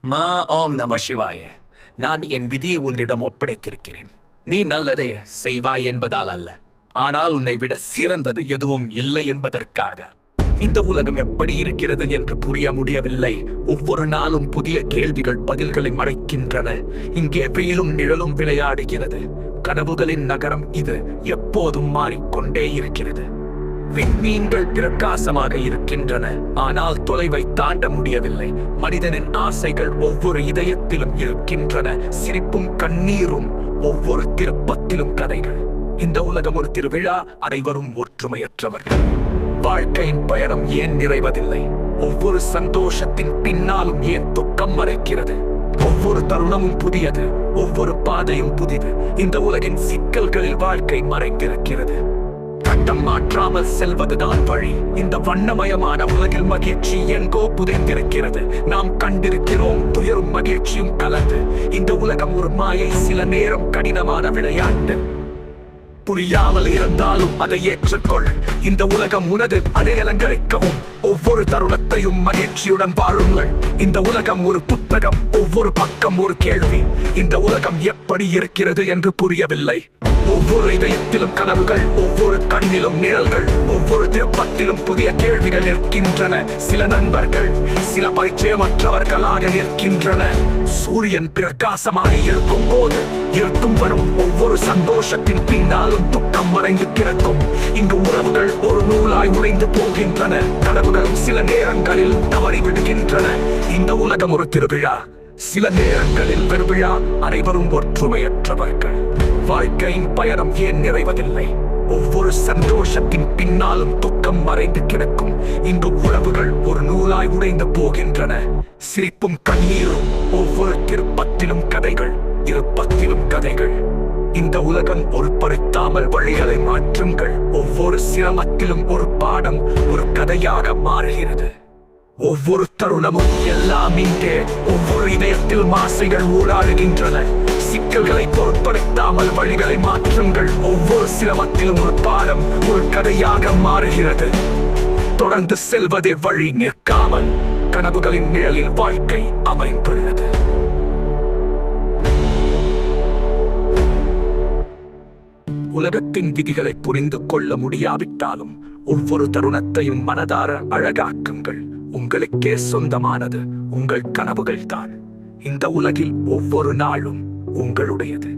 மா ஓம் நம சிவாய. நான் என் விதியை உன்னிடம் ஒப்படைத்திருக்கிறேன். நீ நல்லதே செய்வாய் என்பதால் அல்ல, ஆனால் உன்னை விட சிறந்தது எதுவும் இல்லை என்பதற்காக. இந்த உலகம் எப்படி இருக்கிறது என்று புரிய முடியவில்லை. ஒவ்வொரு நாளும் புதிய கேள்விகள் பதில்களை மறைக்கின்றன. இங்கே வெயிலும் நிழலும் விளையாடுகிறது. கனவுகளின் நகரம் இது எப்போதும் மாறிக்கொண்டே இருக்கிறது. விண்மீன்கள் பிரகாசமாக இருக்கின்றன, ஆனால் தொலைவை தாண்ட முடியவில்லை. மனிதனின் ஆசைகள் ஒவ்வொரு இதயத்திலும் இருக்கின்றன. சிரிப்பும் கண்ணீரும் ஒவ்வொரு திருப்பத்திலும் கதைகள். இந்த உலகம் ஒரு திருவிழா, அனைவரும் ஒற்றுமையற்றவர்கள். வாழ்க்கையின் பயணம் ஏன் நிறைவதில்லை? ஒவ்வொரு சந்தோஷத்தின் பின்னாலும் ஏன் துக்கம் மறைக்கிறது? ஒவ்வொரு தருணமும் புதியது, ஒவ்வொரு பாதையும் புதிது. இந்த உலகின் சிக்கல்களில் வாழ்க்கை மறைந்திருக்கிறது. கட்டம் மாற்றாமல் செல்வதுதான் வழி. இந்த வண்ணமயமான உலகில் மகிழ்ச்சி எங்கோ புதைந்திருக்கிறது. நாம் கண்டிருக்கிறோம் துயரும் மகிழ்ச்சியும் கலந்து. இந்த உலகம் ஒரு மாயை, சில நேரம் கடினமான விளையாட்டு. புரியாமல் இருந்தாலும் அதை ஏற்றுக்கொள். இந்த உலகம் உனது அடையாளங்களிக்கவும் ஒவ்வொரு தருணத்தையும் மகிழ்ச்சியுடன் வாழுங்கள். இந்த உலகம் ஒரு புத்தகம், ஒவ்வொரு பக்கம் ஒரு கேள்வி. இந்த உலகம் எப்படி இருக்கிறது என்று புரியவில்லை. ஒவ்வொரு இதயத்திலும் கனவுகள், ஒவ்வொரு கண்ணிலும் நிழல்கள், ஒவ்வொரு திருப்பத்திலும் புதிய கேள்விகள் இருக்கின்றன. சில நண்பர்கள் சில பரிச்சயமற்றவர்களாக இருக்கின்றன. சூரியன் பிரகாசமாக இருக்கும் போது இருக்கும் வரும் ஒவ்வொரு சந்தோஷத்தின் பின்னாலும் துக்கம் மறைந்து கிடக்கும். இங்கு உறவுகள் ஒரு நூலாய் உடைந்து போகின்றன. கனவுகளும் சில நேரங்களில் தவறிவிடுகின்றன. இந்த உலகம் ஒரு திருவிழா, சில நேரங்களில் பெருவிழா. அனைவரும் ஒற்றுமையற்றவர்கள். வாழ்க்கையின் பயணம் ஏன் நிறைவதில்லை? ஒவ்வொரு சந்தோஷத்தின் பின்னாலும் துக்கம் மறைந்து கிடக்கும். இங்கு உறவுகள் ஒரு நூலாய் உடைந்து போகின்றன. சிரிப்பும் கண்ணீரும் ஒவ்வொரு திருப்பத்திலும் கதைகள், இருப்பத்திலும் கதைகள். இந்த உலகம் ஒரு படுத்தாமல் வழிகளை மாற்றுங்கள். ஒவ்வொரு சிரமத்திலும் ஒரு பாடம், ஒரு கதையாக மாறுகிறது. ஒவ்வொரு தருணமும் எல்லாம் இங்கே. ஒவ்வொரு இதயத்தில் ஆசைகள் ஊடாடுகின்றன. சிக்கல்களை பொருட்படுத்தாமல் வழிகளை மாற்றுங்கள். ஒவ்வொரு சிரமத்திலும் ஒரு பாடம், ஒரு கதையாக மாறுகிறது. தொடர்ந்து செல்வதே வழி, நிற்காமல் கனவுகளின் நிழலில் வாழ்க்கை அமைந்துள்ளது. உலகத்தின் விதிகளை புரிந்து கொள்ள முடியாவிட்டாலும் ஒவ்வொரு தருணத்தையும் மனதார அழகாக்குங்கள். உங்களுக்கே சொந்தமானது உங்கள் கனவுகள் தான். இந்த உலகில் ஒவ்வொரு நாளும் உங்களுடையது.